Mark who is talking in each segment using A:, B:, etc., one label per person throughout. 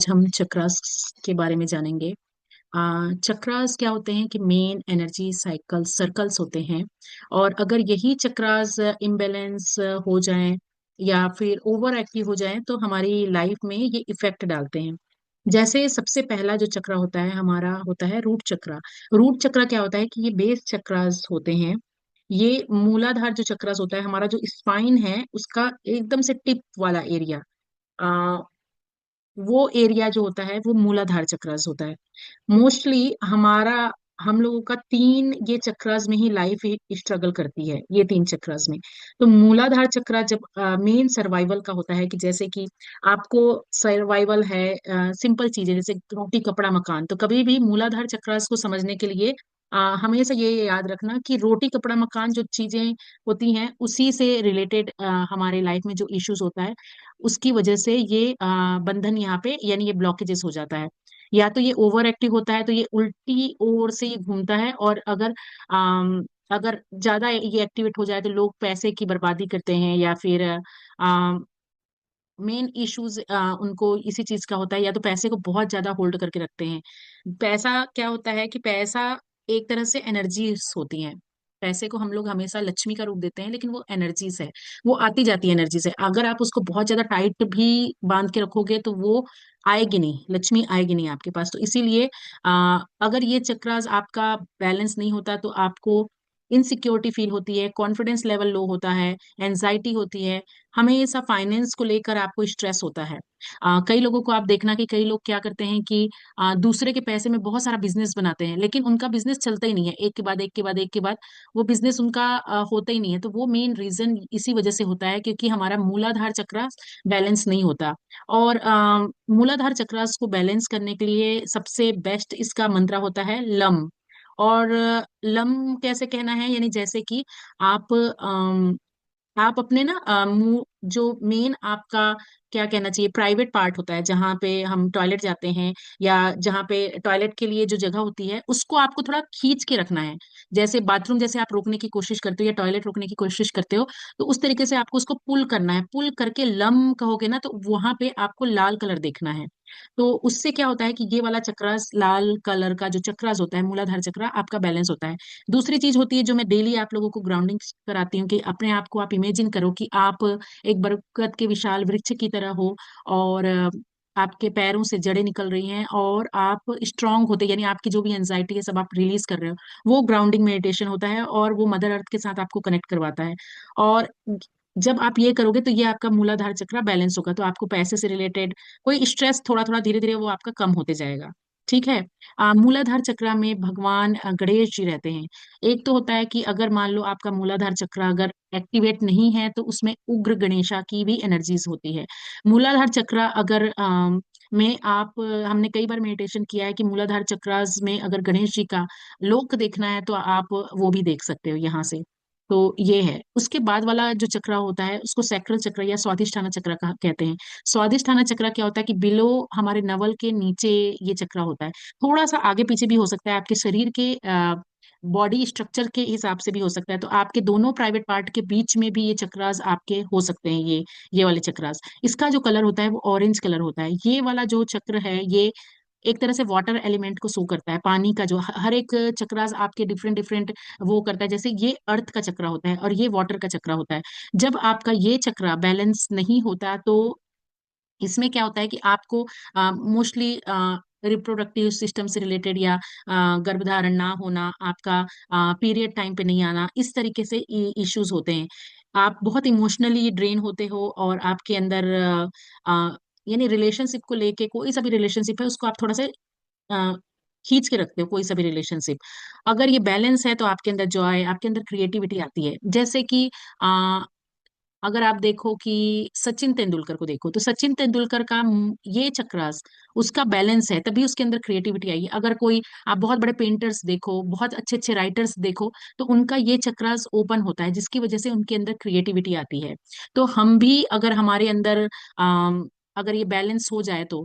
A: हम चक्रास के बारे में जानेंगे। चक्रास क्या होते हैं कि मेन एनर्जी साइकिल सर्कल्स होते हैं। और अगर यही चक्रास इम्बेलेंस हो जाएं या फिर ओवर एक्टिव हो जाएं तो हमारी लाइफ में ये इफेक्ट डालते हैं। जैसे सबसे पहला जो चक्र होता है हमारा होता है रूट चक्र। रूट चक्र क्या होता है कि ये बेस चक्रास होते हैं। ये मूलाधार जो चक्रास होता है, हमारा जो स्पाइन है उसका एकदम से टिप वाला एरिया, वो एरिया जो होता है वो मूलाधार चक्रास होता है। मोस्टली हमारा हम लोगों का तीन ये चक्रास में ही लाइफ स्ट्रगल करती है, ये तीन चक्रास में। तो मूलाधार चक्र जब मेन सर्वाइवल का होता है कि जैसे कि आपको सर्वाइवल है, सिंपल चीजें जैसे रोटी कपड़ा मकान, तो कभी भी मूलाधार चक्रास को समझने के लिए हमेशा ये याद रखना कि रोटी कपड़ा मकान जो चीजें होती हैं उसी से रिलेटेड हमारे लाइफ में जो इश्यूज होता है उसकी वजह से ये बंधन यहाँ पे यानी ये ब्लॉकेजेस हो जाता है। या तो ये ओवर एक्टिव होता है तो ये उल्टी ओर से ये घूमता है, और अगर ज्यादा ये एक्टिवेट हो जाए तो लोग पैसे की बर्बादी करते हैं या फिर मेन इश्यूज उनको इसी चीज का होता है, या तो पैसे को बहुत ज्यादा होल्ड करके रखते हैं। पैसा क्या होता है कि पैसा एक तरह से एनर्जीज होती हैं। पैसे को हम लोग हमेशा लक्ष्मी का रूप देते हैं, लेकिन वो एनर्जीज है, वो आती जाती एनर्जीज है। अगर आप उसको बहुत ज्यादा टाइट भी बांध के रखोगे तो वो आएगी नहीं, लक्ष्मी आएगी नहीं आपके पास। तो इसीलिए अगर ये चक्रास आपका बैलेंस नहीं होता तो आपको इनसिक्योरिटी फील होती है, कॉन्फिडेंस लेवल लो होता है, एंजाइटी होती है, हमेशा फाइनेंस को लेकर आपको स्ट्रेस होता है। कई लोगों को आप देखना कि कई लोग क्या करते हैं कि दूसरे के पैसे में बहुत सारा बिजनेस बनाते हैं, लेकिन उनका बिजनेस चलता ही नहीं है, एक के बाद एक के बाद एक के बाद वो बिजनेस उनका होता ही नहीं है। तो वो मेन रीजन इसी वजह से होता है क्योंकि हमारा मूलाधार चक्र बैलेंस नहीं होता। और मूलाधार चक्र को बैलेंस करने के लिए सबसे बेस्ट इसका मंत्र होता है लम। और लम कैसे कहना है, यानी जैसे कि आप आप अपने ना मुंह जो मेन आपका क्या कहना चाहिए प्राइवेट पार्ट होता है जहाँ पे हम टॉयलेट जाते हैं, या जहाँ पे टॉयलेट के लिए जो जगह होती है उसको आपको थोड़ा खींच के रखना है। जैसे बाथरूम जैसे आप रोकने की कोशिश करते हो या टॉयलेट रोकने की कोशिश करते हो, तो उस तरीके से आपको उसको पुल करना है। पुल करके लम कहोगे ना तो वहां पे आपको लाल कलर देखना है। तो उससे क्या होता है कि ये वाला चक्रास लाल कलर का जो चक्रास होता है मूलाधार चक्र आपका बैलेंस होता है। दूसरी चीज होती है जो मैं डेली आप लोगों को ग्राउंडिंग कराती हूँ कि अपने आप को आप इमेजिन करो कि आप एक बरगद के विशाल वृक्ष की तरह हो, और आपके पैरों से जड़ें निकल रही हैं और आप स्ट्रांग होते, यानी आपकी जो भी एंजाइटी है सब आप रिलीज कर रहे हो। वो ग्राउंडिंग मेडिटेशन होता है और वो मदर अर्थ के साथ आपको कनेक्ट करवाता है। और जब आप ये करोगे तो ये आपका मूलाधार चक्र बैलेंस होगा, तो आपको पैसे से रिलेटेड कोई स्ट्रेस थोड़ा थोड़ा धीरे धीरे वो आपका कम होते जाएगा। ठीक है। मूलाधार चक्र में भगवान गणेश जी रहते हैं। एक तो होता है कि अगर मान लो आपका मूलाधार चक्र अगर एक्टिवेट नहीं है तो उसमें उग्र गणेशा की भी एनर्जीज होती है। मूलाधार चक्र अगर में आप हमने कई बार मेडिटेशन किया है कि मूलाधार चक्रास में अगर गणेश जी का लोक देखना है तो आप वो भी देख सकते हो यहाँ से। तो ये है। उसके बाद वाला जो चक्र होता है उसको सैक्रल चक्र या स्वादिष्ठाना चक्र कहते हैं। स्वादिष्ठाना चक्र क्या होता है कि बिलो हमारे नवल के नीचे ये चक्र होता है। थोड़ा सा आगे पीछे भी हो सकता है, आपके शरीर के बॉडी स्ट्रक्चर के हिसाब से भी हो सकता है। तो आपके दोनों प्राइवेट पार्ट के बीच में भी ये चक्रास आपके हो सकते हैं, ये वाले चक्रास। इसका जो कलर होता है वो ऑरेंज कलर होता है। ये वाला जो चक्र है ये एक तरह से वाटर एलिमेंट को शो करता है, पानी का जो हर एक चक्रास आपके डिफरेंट डिफरेंट वो करता है। जैसे ये अर्थ का चक्र होता है और ये वाटर का चक्र होता है। जब आपका ये चक्र बैलेंस नहीं होता तो इसमें क्या होता है कि आपको मोस्टली रिप्रोडक्टिव सिस्टम से रिलेटेड या गर्भधारण ना होना, आपका पीरियड टाइम पे नहीं आना, इस तरीके से इश्यूज होते हैं। आप बहुत इमोशनली ड्रेन होते हो और आपके अंदर यानी रिलेशनशिप को लेके कोई सा भी रिलेशनशिप है उसको आप थोड़ा सा अ, खींच के रखते हो। कोई सा भी रिलेशनशिप अगर ये बैलेंस है तो आपके अंदर जॉय, आपके अंदर क्रिएटिविटी आती है। जैसे कि अगर आप देखो कि सचिन तेंदुलकर को देखो तो सचिन तेंदुलकर का ये चक्रास उसका बैलेंस है, तभी उसके अंदर क्रिएटिविटी आई। अगर कोई आप बहुत बड़े पेंटर्स देखो, बहुत अच्छे अच्छे राइटर्स देखो, तो उनका ये चक्रास ओपन होता है जिसकी वजह से उनके अंदर क्रिएटिविटी आती है। तो हम भी अगर हमारे अंदर अगर ये बैलेंस हो जाए तो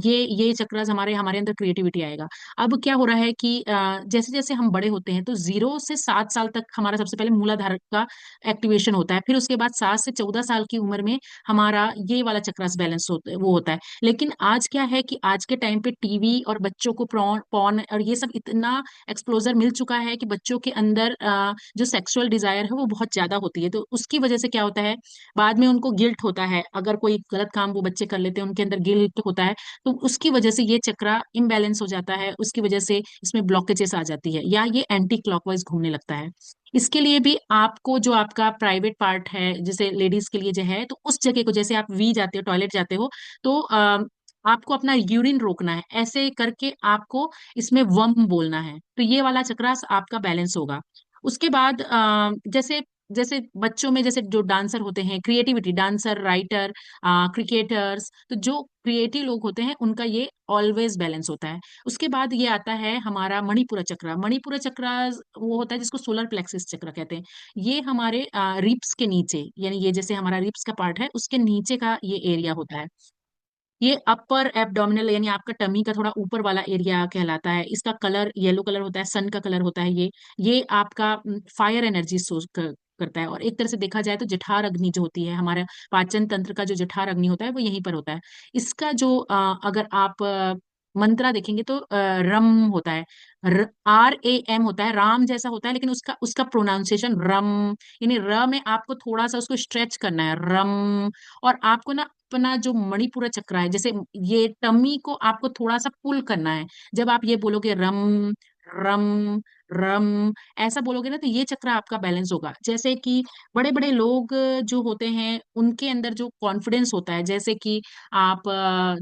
A: ये चक्रस हमारे हमारे अंदर क्रिएटिविटी आएगा। अब क्या हो रहा है कि जैसे जैसे हम बड़े होते हैं तो 0 से 7 साल तक हमारा सबसे पहले मूलाधार का एक्टिवेशन होता है, फिर उसके बाद 7 से 14 साल की उम्र में हमारा ये वाला चक्रस बैलेंस वो होता है। लेकिन आज क्या है कि आज के टाइम पे टीवी और बच्चों को पॉर्न और ये सब इतना एक्सप्लोजर मिल चुका है कि बच्चों के अंदर जो सेक्सुअल डिजायर है वो बहुत ज्यादा होती है। तो उसकी वजह से क्या होता है, बाद में उनको गिल्ट होता है, अगर कोई गलत काम वो बच्चे कर लेते हैं उनके अंदर गिल्ट होता है। तो उसकी वजह से ये चक्रा इम्बैलेंस हो जाता है, उसकी वजह से इसमें ब्लॉकेजेस आ जाती है या ये एंटी क्लॉकवाइज घूमने लगता है। इसके लिए भी आपको जो आपका प्राइवेट पार्ट है, जैसे लेडीज के लिए जो है, तो उस जगह को जैसे आप वी जाते हो, टॉयलेट जाते हो, तो आपको अपना यूरिन रोकना है, ऐसे करके आपको इसमें वम बोलना है, तो ये वाला चक्रास आपका बैलेंस होगा। उसके बाद जैसे जैसे बच्चों में जैसे जो डांसर होते हैं, क्रिएटिविटी, डांसर, राइटर, क्रिकेटर्स, तो जो क्रिएटिव लोग होते हैं उनका ये ऑलवेज बैलेंस होता है। उसके बाद ये आता है हमारा मणिपुरा चक्र। मणिपुरा चक्र वो होता है जिसको सोलर प्लेक्सिस चक्र कहते हैं। ये हमारे रिप्स के नीचे, यानी ये जैसे हमारा रिप्स का पार्ट है उसके नीचे का ये एरिया होता है। ये अपर एब्डोमिनल यानी आपका टमी का थोड़ा ऊपर वाला एरिया कहलाता है। इसका कलर येलो कलर होता है, सन का कलर होता है ये आपका फायर एनर्जी सोर्स करता है। और एक तरह से देखा जाए तो जठर अग्नि जो होती है, हमारा पाचन तंत्र का जो जठर अग्नि होता है वो यहीं पर होता है। इसका जो अगर आप मंत्रा देखेंगे तो रम होता है, RAM होता है, राम जैसा होता है, लेकिन उसका उसका प्रोनाउंसिएशन रम, यानी र में आपको थोड़ा सा उसको स्ट्रेच करना है, रम। और आपको ना अपना जो मणिपुरा चक्र है, जैसे ये टमी को आपको थोड़ा सा पुल करना है। जब आप ये बोलोगे रम रम रम, ऐसा बोलोगे ना, तो ये चक्र आपका बैलेंस होगा। जैसे कि बड़े बड़े लोग जो होते हैं उनके अंदर जो कॉन्फिडेंस होता है, जैसे कि आप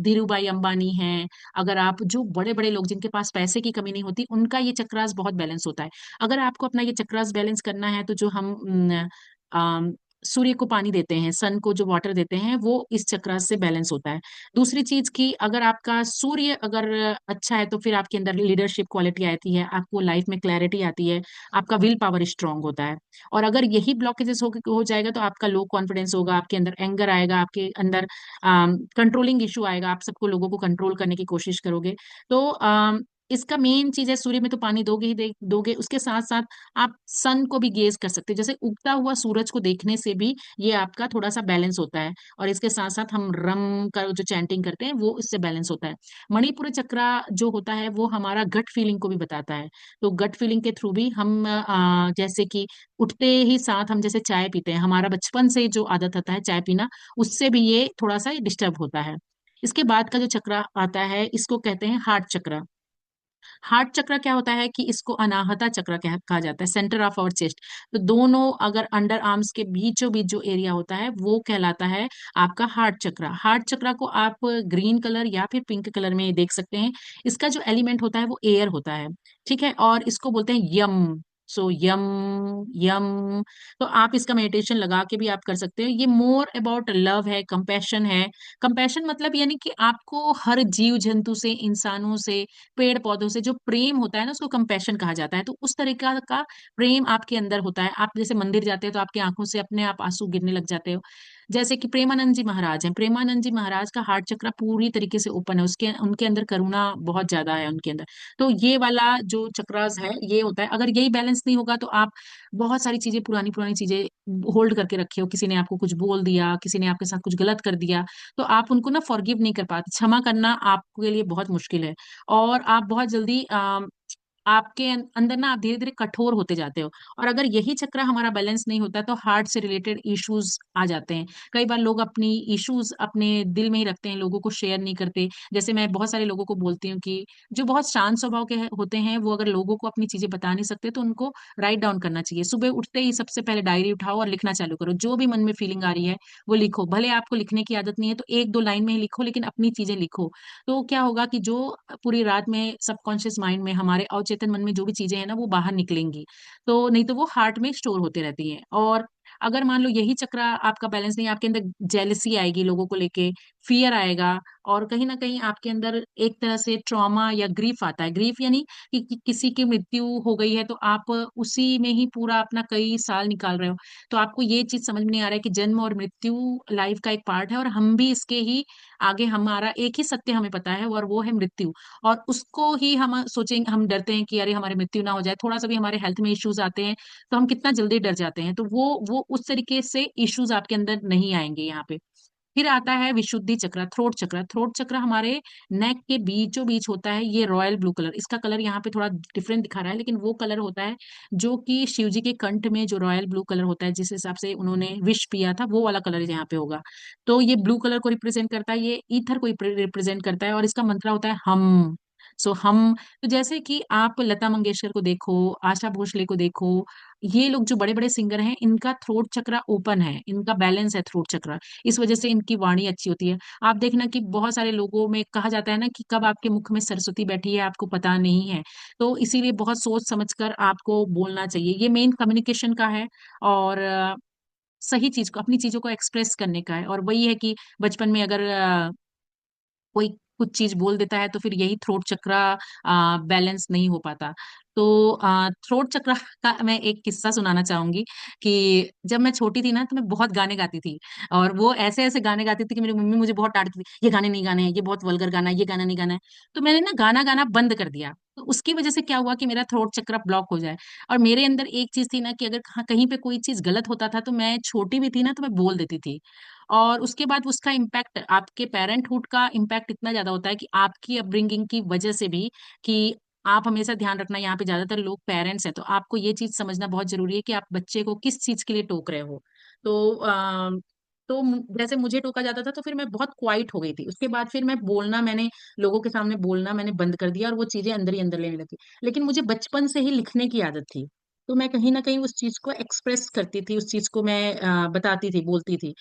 A: धीरू भाई अंबानी हैं, अगर आप जो बड़े बड़े लोग जिनके पास पैसे की कमी नहीं होती, उनका ये चक्रास बहुत बैलेंस होता है। अगर आपको अपना ये चक्रास बैलेंस करना है तो जो हम सूर्य को पानी देते हैं, सन को जो वाटर देते हैं, वो इस चक्र से बैलेंस होता है। दूसरी चीज की, अगर आपका सूर्य अगर अच्छा है तो फिर आपके अंदर लीडरशिप क्वालिटी आती है, आपको लाइफ में क्लैरिटी आती है, आपका विल पावर स्ट्रांग होता है। और अगर यही ब्लॉकेजेस हो जाएगा तो आपका लो कॉन्फिडेंस होगा, आपके अंदर एंगर आएगा, आपके अंदर कंट्रोलिंग इशू आएगा, आप सबको लोगों को कंट्रोल करने की कोशिश करोगे। तो इसका मेन चीज है, सूर्य में तो पानी दोगे ही दोगे, उसके साथ साथ आप सन को भी गेज कर सकते हैं, जैसे उगता हुआ सूरज को देखने से भी ये आपका थोड़ा सा बैलेंस होता है। और इसके साथ साथ हम रम का जो चैंटिंग करते हैं वो इससे बैलेंस होता है। मणिपुर चक्रा जो होता है वो हमारा गट फीलिंग को भी बताता है। तो गट फीलिंग के थ्रू भी हम जैसे कि उठते ही साथ हम जैसे चाय पीते हैं, हमारा बचपन से जो आदत होता है चाय पीना, उससे भी ये थोड़ा सा डिस्टर्ब होता है। इसके बाद का जो चक्र आता है इसको कहते हैं हार्ट चक्र। हार्ट चक्र क्या होता है कि इसको अनाहता चक्र कहा जाता है, सेंटर ऑफ आवर चेस्ट। तो दोनों अगर अंडर आर्म्स के बीचों बीच जो एरिया होता है वो कहलाता है आपका हार्ट चक्र। हार्ट चक्र को आप ग्रीन कलर या फिर पिंक कलर में देख सकते हैं। इसका जो एलिमेंट होता है वो एयर होता है, ठीक है, और इसको बोलते हैं यम। सो यम यम। तो आप इसका मेडिटेशन लगा के भी आप कर सकते हो। ये मोर अबाउट लव है, कंपैशन है। कंपैशन मतलब यानी कि आपको हर जीव जंतु से, इंसानों से, पेड़ पौधों से जो प्रेम होता है ना उसको कंपैशन कहा जाता है। तो उस तरीका का प्रेम आपके अंदर होता है। आप जैसे मंदिर जाते हैं तो आपकी आंखों से अपने आप आंसू गिरने लग जाते हो। जैसे कि प्रेमानंद जी महाराज हैं, प्रेमानंद जी महाराज का हार्ट चक्र पूरी तरीके से ओपन है, उसके उनके अंदर करुणा बहुत ज्यादा है उनके अंदर। तो ये वाला जो चक्रास है ये होता है। अगर यही बैलेंस नहीं होगा तो आप बहुत सारी चीजें, पुरानी पुरानी चीजें होल्ड करके रखे हो, किसी ने आपको कुछ बोल दिया, किसी ने आपके साथ कुछ गलत कर दिया, तो आप उनको ना फॉरगिव नहीं कर पाते, क्षमा करना आपके लिए बहुत मुश्किल है। और आप बहुत जल्दी आपके अंदर ना आप धीरे धीरे कठोर होते जाते हो। और अगर यही चक्र हमारा बैलेंस नहीं होता तो हार्ट से रिलेटेड इश्यूज आ जाते हैं। कई बार लोग अपनी इश्यूज अपने दिल में ही रखते हैं, लोगों को शेयर नहीं करते। जैसे मैं बहुत सारे लोगों को बोलती हूँ कि जो बहुत शांत स्वभाव के होते हैं वो अगर लोगों को अपनी चीजें बता नहीं सकते तो उनको राइट डाउन करना चाहिए। सुबह उठते ही सबसे पहले डायरी उठाओ और लिखना चालू करो, जो भी मन में फीलिंग आ रही है वो लिखो। भले आपको लिखने की आदत नहीं है तो एक दो लाइन में ही लिखो, लेकिन अपनी चीजें लिखो। तो क्या होगा कि जो पूरी रात में सबकॉन्शियस माइंड में, हमारे अवचेतन मन में जो भी चीजें हैं ना वो बाहर निकलेंगी। तो नहीं तो वो हार्ट में स्टोर होते रहती हैं। और अगर मान लो यही चक्र आपका बैलेंस नहीं, आपके अंदर जेलसी आएगी लोगों को लेके, फियर आएगा, और कहीं ना कहीं आपके अंदर एक तरह से ट्रॉमा या ग्रीफ आता है। ग्रीफ यानी कि किसी की मृत्यु हो गई है तो आप उसी में ही पूरा अपना कई साल निकाल रहे हो। तो आपको ये चीज समझ में नहीं आ रहा है कि जन्म और मृत्यु लाइफ का एक पार्ट है, और हम भी इसके ही आगे, हमारा एक ही सत्य हमें पता है, और वो है मृत्यु। और उसको ही हम सोचेंगे, हम डरते हैं कि अरे हमारी मृत्यु ना हो जाए, थोड़ा सा भी हमारे हेल्थ में इश्यूज आते हैं तो हम कितना जल्दी डर जाते हैं। तो वो उस तरीके से इश्यूज आपके अंदर नहीं आएंगे यहाँ पे। फिर आता है विशुद्धि चक्र, थ्रोट चक्र। थ्रोट चक्र हमारे नेक के बीचों बीच होता है, ये रॉयल ब्लू कलर, इसका कलर यहाँ पे थोड़ा डिफरेंट दिखा रहा है, लेकिन वो कलर होता है जो कि शिव जी के कंठ में जो रॉयल ब्लू कलर होता है, जिस हिसाब से उन्होंने विष पिया था, वो वाला कलर यहाँ पे होगा। तो ये ब्लू कलर को रिप्रेजेंट करता है, ये ईथर को रिप्रेजेंट करता है, और इसका मंत्र होता है हम। सो हम, तो जैसे कि आप लता मंगेशकर को देखो, आशा भोसले को देखो, ये लोग जो बड़े बड़े सिंगर हैं, इनका थ्रोट चक्र ओपन है, इनका बैलेंस है थ्रोट चक्र, इस वजह से इनकी वाणी अच्छी होती है। आप देखना कि बहुत सारे लोगों में कहा जाता है ना कि कब आपके मुख में सरस्वती बैठी है आपको पता नहीं है। तो इसीलिए बहुत सोच समझकर आपको बोलना चाहिए, ये मेन कम्युनिकेशन का है। और सही चीज को, अपनी चीजों को एक्सप्रेस करने का है। और वही है कि बचपन में अगर कोई कुछ चीज बोल देता है तो फिर यही थ्रोट चक्र बैलेंस नहीं हो पाता। तो थ्रोट चक्र का मैं एक किस्सा सुनाना चाहूंगी कि जब मैं छोटी थी ना तो मैं बहुत गाने गाती थी, और वो ऐसे ऐसे गाने गाती थी कि मेरी मम्मी मुझे बहुत डांटती थी, ये गाने नहीं गाने हैं, ये बहुत वल्गर गाना है, ये गाना नहीं गाना है। तो मैंने ना गाना गाना बंद कर दिया, तो उसकी वजह से क्या हुआ कि मेरा थ्रोट चक्र ब्लॉक हो जाए। और मेरे अंदर एक चीज थी ना कि अगर कहीं पे कोई चीज गलत होता था तो मैं छोटी भी थी ना तो मैं बोल देती थी। और उसके बाद उसका इम्पैक्ट, आपके पेरेंटहुड का इम्पैक्ट इतना ज्यादा होता है कि आपकी अपब्रिंगिंग की वजह से भी, कि आप हमेशा ध्यान रखना, यहाँ पे ज्यादातर लोग पेरेंट्स हैं, तो आपको ये चीज समझना बहुत जरूरी है कि आप बच्चे को किस चीज के लिए टोक रहे हो। तो जैसे मुझे टोका जाता था तो फिर मैं बहुत क्वाइट हो गई थी, उसके बाद फिर मैं बोलना, मैंने लोगों के सामने बोलना मैंने बंद कर दिया, और वो चीजें अंदर ही अंदर लेने लगी। लेकिन मुझे बचपन से ही लिखने की आदत थी, तो मैं कहीं ना कहीं उस चीज को एक्सप्रेस करती थी, उस चीज को मैं बताती थी, बोलती थी।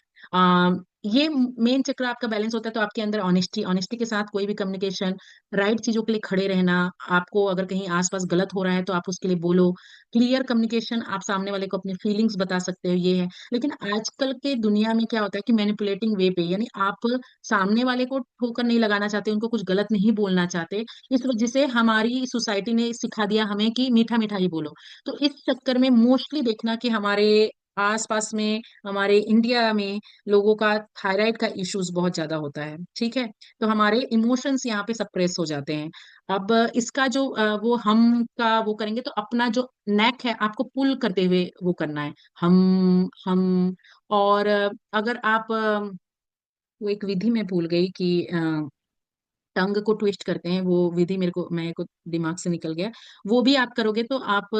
A: ये मेन चक्र आपका बैलेंस होता है, तो आपके अंदर ऑनेस्टी, ऑनेस्टी के साथ कोई भी कम्युनिकेशन, राइट चीजों के लिए खड़े रहना। आपको अगर कहीं आसपास गलत हो रहा है तो आप उसके लिए बोलो। क्लियर कम्युनिकेशन, आप सामने वाले को अपनी फीलिंग्स बता सकते हो, ये है। लेकिन आजकल के दुनिया में क्या होता है कि मैनिपुलेटिंग वे पे, यानी आप सामने वाले को ठोकर नहीं लगाना चाहते, उनको कुछ गलत नहीं बोलना चाहते, इस वजह से हमारी सोसाइटी ने सिखा दिया हमें कि मीठा मीठा ही बोलो। तो इस चक्कर में मोस्टली देखना कि हमारे आसपास में, हमारे इंडिया में लोगों का थायराइड का इश्यूज बहुत ज्यादा होता है, ठीक है। तो हमारे इमोशंस यहाँ पे सप्रेस हो जाते हैं। अब इसका जो वो हम का वो करेंगे, तो अपना जो नेक है आपको पुल करते हुए वो करना है, हम। और अगर आप वो एक विधि मैं भूल गई कि टंग को ट्विस्ट करते हैं, वो विधि मेरे को दिमाग से निकल गया। वो भी आप करोगे तो आप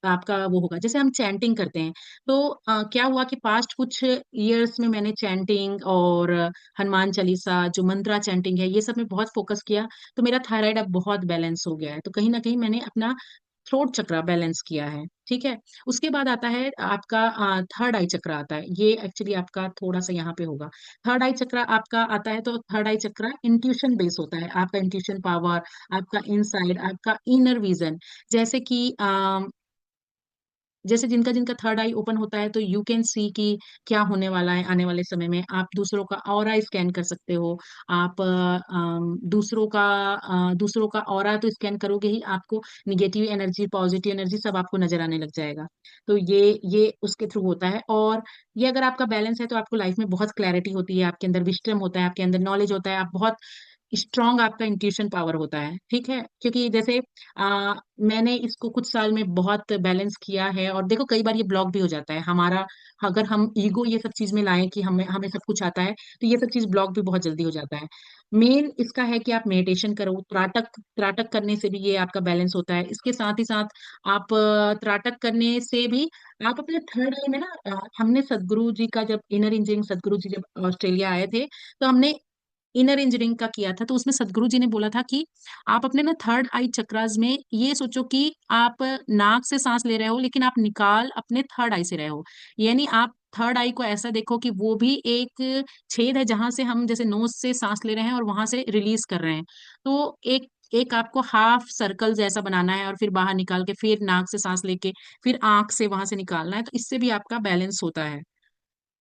A: आपका वो होगा। जैसे हम चैंटिंग करते हैं, तो क्या हुआ कि पास्ट कुछ इयर्स में मैंने चैंटिंग और हनुमान चालीसा, जो मंत्रा चैंटिंग है, ये सब में बहुत फोकस किया। तो मेरा थायराइड अब बहुत बैलेंस हो गया है, तो कहीं ना कहीं मैंने अपना थ्रोट चक्र बैलेंस किया है, ठीक है। उसके बाद आता है आपका थर्ड आई चक्र आता है, ये एक्चुअली आपका थोड़ा सा यहाँ पे होगा। थर्ड आई चक्र आपका आता है, तो थर्ड आई चक्र इंट्यूशन बेस होता है, आपका इंट्यूशन पावर, आपका इनसाइड, आपका इनर विजन। जैसे कि जैसे जिनका जिनका थर्ड आई ओपन होता है, तो यू कैन सी कि क्या होने वाला है आने वाले समय में। आप दूसरों का ऑरा स्कैन कर सकते हो। आप दूसरों का ऑरा तो स्कैन करोगे ही, आपको निगेटिव एनर्जी, पॉजिटिव एनर्जी सब आपको नजर आने लग जाएगा। तो ये उसके थ्रू होता है। और ये अगर आपका बैलेंस है तो आपको लाइफ में बहुत क्लैरिटी होती है, आपके अंदर विस्डम होता है, आपके अंदर नॉलेज होता है, आप बहुत स्ट्रांग, आपका इंट्यूशन पावर होता है, ठीक है। क्योंकि जैसे मैंने इसको कुछ साल में बहुत बैलेंस किया है, और देखो कई बार ये ब्लॉक भी हो जाता है हमारा। अगर हम ईगो ये सब चीज में लाएं कि हमें हमें सब कुछ आता है, तो ये सब चीज ब्लॉक भी बहुत जल्दी हो जाता है। मेन इसका है कि आप मेडिटेशन करो, त्राटक, त्राटक करने से भी ये आपका बैलेंस होता है। इसके साथ ही साथ आप त्राटक करने से भी आप अपने थर्ड आई में ना, हमने सदगुरु जी का, जब इनर इंजीनियरिंग सदगुरु जी जब ऑस्ट्रेलिया आए थे, तो हमने इनर इंजीनियरिंग का किया था। तो उसमें सदगुरु जी ने बोला था कि आप अपने ना थर्ड आई चक्रास में ये सोचो कि आप नाक से सांस ले रहे हो, लेकिन आप निकाल अपने थर्ड आई से रहे हो। यानी आप थर्ड आई को ऐसा देखो कि वो भी एक छेद है, जहां से हम जैसे नोज से सांस ले रहे हैं और वहां से रिलीज कर रहे हैं। तो एक एक आपको हाफ सर्कल जैसा बनाना है, और फिर बाहर निकाल के फिर नाक से सांस लेके फिर आंख से वहां से निकालना है, तो इससे भी आपका बैलेंस होता है,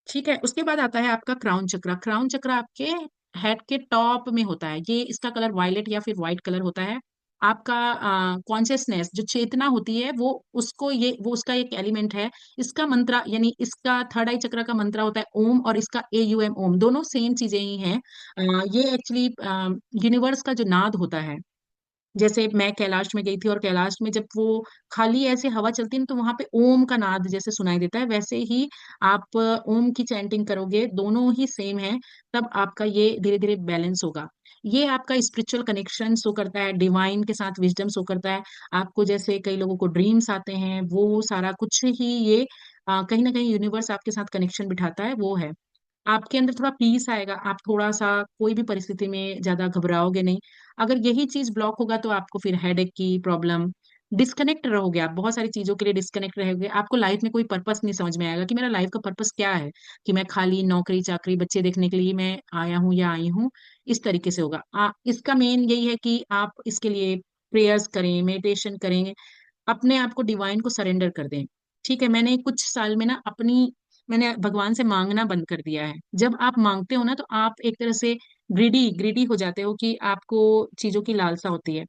A: ठीक है। उसके बाद आता है आपका क्राउन चक्र। क्राउन चक्र आपके हेड के टॉप में होता है। ये इसका कलर वायलेट या फिर व्हाइट कलर होता है। आपका कॉन्शियसनेस जो चेतना होती है वो उसको ये वो उसका एक एलिमेंट है। इसका मंत्र यानी इसका थर्ड आई चक्र का मंत्र होता है ओम, और इसका AUM ओम, दोनों सेम चीजें ही हैं। ये एक्चुअली यूनिवर्स का जो नाद होता है। जैसे मैं कैलाश में गई थी, और कैलाश में जब वो खाली ऐसे हवा चलती है ना, तो वहां पे ओम का नाद जैसे सुनाई देता है, वैसे ही आप ओम की चैंटिंग करोगे, दोनों ही सेम है, तब आपका ये धीरे धीरे बैलेंस होगा। ये आपका स्पिरिचुअल कनेक्शन शो करता है, डिवाइन के साथ विजडम शो करता है। आपको जैसे कई लोगों को ड्रीम्स आते हैं, वो सारा कुछ ही ये कहीं ना कहीं यूनिवर्स आपके साथ कनेक्शन बिठाता है, वो है। आपके अंदर थोड़ा पीस आएगा, आप थोड़ा सा कोई भी परिस्थिति में ज्यादा घबराओगे नहीं। अगर यही चीज ब्लॉक होगा तो आपको फिर हेडेक की प्रॉब्लम, डिस्कनेक्ट रहोगे, आप बहुत सारी चीजों के लिए डिस्कनेक्ट रहोगे, आपको लाइफ में कोई पर्पस नहीं समझ में आएगा कि मेरा लाइफ का पर्पस क्या है, कि मैं खाली नौकरी चाकरी बच्चे देखने के लिए मैं आया हूँ या आई हूँ, इस तरीके से होगा। इसका मेन यही है कि आप इसके लिए प्रेयर्स करें, मेडिटेशन करें, अपने आप को डिवाइन को सरेंडर कर दें। ठीक है, मैंने कुछ साल में ना मैंने भगवान से मांगना बंद कर दिया है। जब आप मांगते हो ना, तो आप एक तरह से ग्रीडी ग्रीडी हो जाते हो, कि आपको चीजों की लालसा होती है।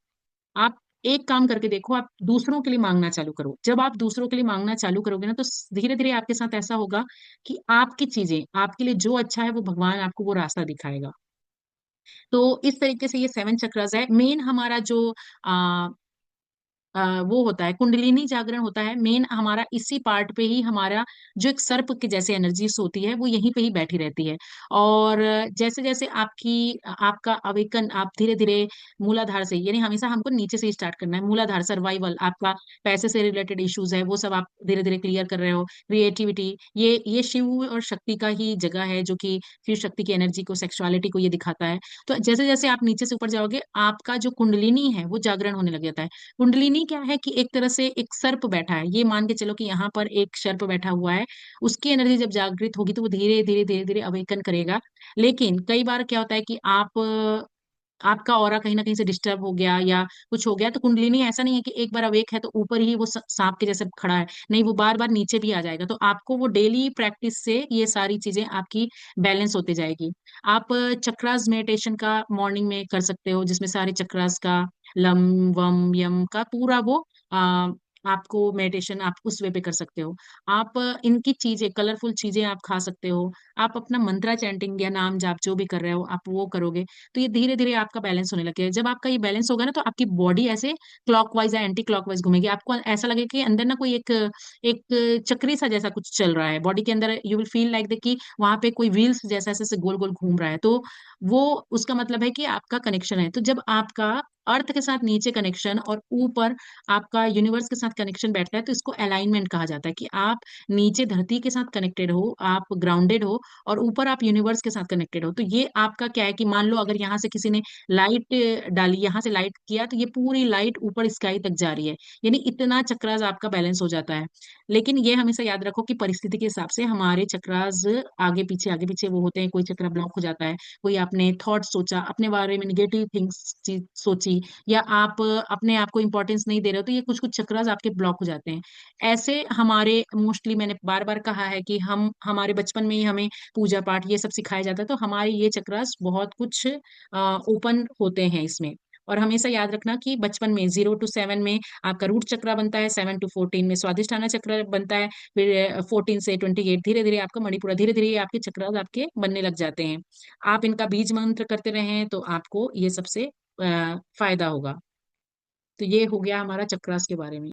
A: आप एक काम करके देखो, आप दूसरों के लिए मांगना चालू करो। जब आप दूसरों के लिए मांगना चालू करोगे ना, तो धीरे धीरे आपके साथ ऐसा होगा कि आपकी चीजें, आपके लिए जो अच्छा है वो भगवान आपको वो रास्ता दिखाएगा। तो इस तरीके से ये 7 चक्रास है। मेन हमारा जो वो होता है, कुंडलिनी जागरण होता है मेन हमारा, इसी पार्ट पे ही हमारा जो एक सर्प के जैसे एनर्जीज होती है वो यहीं पे ही बैठी रहती है। और जैसे जैसे आपका अवेकन, आप धीरे धीरे मूलाधार से, यानी हमेशा हमको नीचे से स्टार्ट करना है। मूलाधार सर्वाइवल, आपका पैसे से रिलेटेड इश्यूज है वो सब आप धीरे धीरे क्लियर कर रहे हो। क्रिएटिविटी, ये शिव और शक्ति का ही जगह है, जो कि शिव शक्ति की एनर्जी को, सेक्सुअलिटी को ये दिखाता है। तो जैसे जैसे आप नीचे से ऊपर जाओगे, आपका जो कुंडलिनी है वो जागरण होने लग जाता है। कुंडलिनी क्या है कि एक तरह से एक सर्प बैठा है, ये मान के चलो कि यहाँ पर एक सर्प बैठा हुआ है। उसकी एनर्जी जब जागृत होगी तो वो धीरे धीरे धीरे धीरे अवेकन करेगा। लेकिन कई बार क्या होता है कि आपका ऑरा कहीं ना कहीं से डिस्टर्ब हो गया या कुछ हो गया, तो कुंडलिनी ऐसा नहीं है कि एक बार अवेक है तो ऊपर ही वो सांप के जैसे खड़ा है, नहीं, वो बार बार नीचे भी आ जाएगा। तो आपको वो डेली प्रैक्टिस से ये सारी चीजें आपकी बैलेंस होते जाएगी। आप चक्रास मेडिटेशन का मॉर्निंग में कर सकते हो, जिसमें सारे चक्रास का लम वम यम का पूरा वो आपको मेडिटेशन आप उस वे पे कर सकते हो। आप इनकी चीजें, कलरफुल चीजें आप खा सकते हो। आप अपना मंत्रा चैंटिंग या नाम जाप जो भी कर रहे हो आप वो करोगे, तो ये धीरे धीरे आपका बैलेंस होने लगेगा। जब आपका ये बैलेंस होगा ना, तो आपकी बॉडी ऐसे क्लॉकवाइज या एंटी क्लॉकवाइज घूमेगी। आपको ऐसा लगेगा कि अंदर ना कोई एक एक चक्री सा जैसा कुछ चल रहा है बॉडी के अंदर। यू विल फील लाइक कि वहां पे कोई व्हील्स जैसा ऐसे ऐसे गोल गोल घूम रहा है। तो वो उसका मतलब है कि आपका कनेक्शन है। तो जब आपका अर्थ के साथ नीचे कनेक्शन और ऊपर आपका यूनिवर्स के साथ कनेक्शन बैठता है, तो इसको अलाइनमेंट कहा जाता है, कि आप नीचे धरती के साथ कनेक्टेड हो, आप ग्राउंडेड हो, और ऊपर आप यूनिवर्स के साथ कनेक्टेड हो। तो ये आपका क्या है कि मान लो अगर यहाँ से किसी ने लाइट डाली, यहाँ से लाइट किया, तो ये पूरी लाइट ऊपर स्काई तक जा रही है, यानी इतना चक्रास आपका बैलेंस हो जाता है। लेकिन ये हमेशा याद रखो कि परिस्थिति के हिसाब से हमारे चक्रास आगे पीछे वो होते हैं। कोई चक्र ब्लॉक हो जाता है, कोई आपने थॉट सोचा, अपने बारे में निगेटिव थिंग्स सोची, या आप अपने आप को इंपॉर्टेंस नहीं दे रहे हो, तो ये कुछ कुछ चक्रास आपके ब्लॉक हो जाते हैं। ऐसे हमारे मोस्टली, मैंने बार बार कहा है कि हम हमारे बचपन में ही हमें पूजा पाठ ये सब सिखाया जाता है, तो हमारे ये चक्रास बहुत कुछ ओपन होते हैं इसमें। और हमेशा याद रखना कि बचपन में 0 to 7 में आपका रूट चक्र बनता है, 7 to 14 में स्वादिष्ठाना चक्र बनता है, फिर 14 से 28 धीरे धीरे आपका मणिपुरा, धीरे धीरे आपके चक्र आपके बनने लग जाते हैं। आप इनका बीज मंत्र करते रहें तो आपको ये सबसे फायदा होगा। तो ये हो गया हमारा चक्रास के बारे में।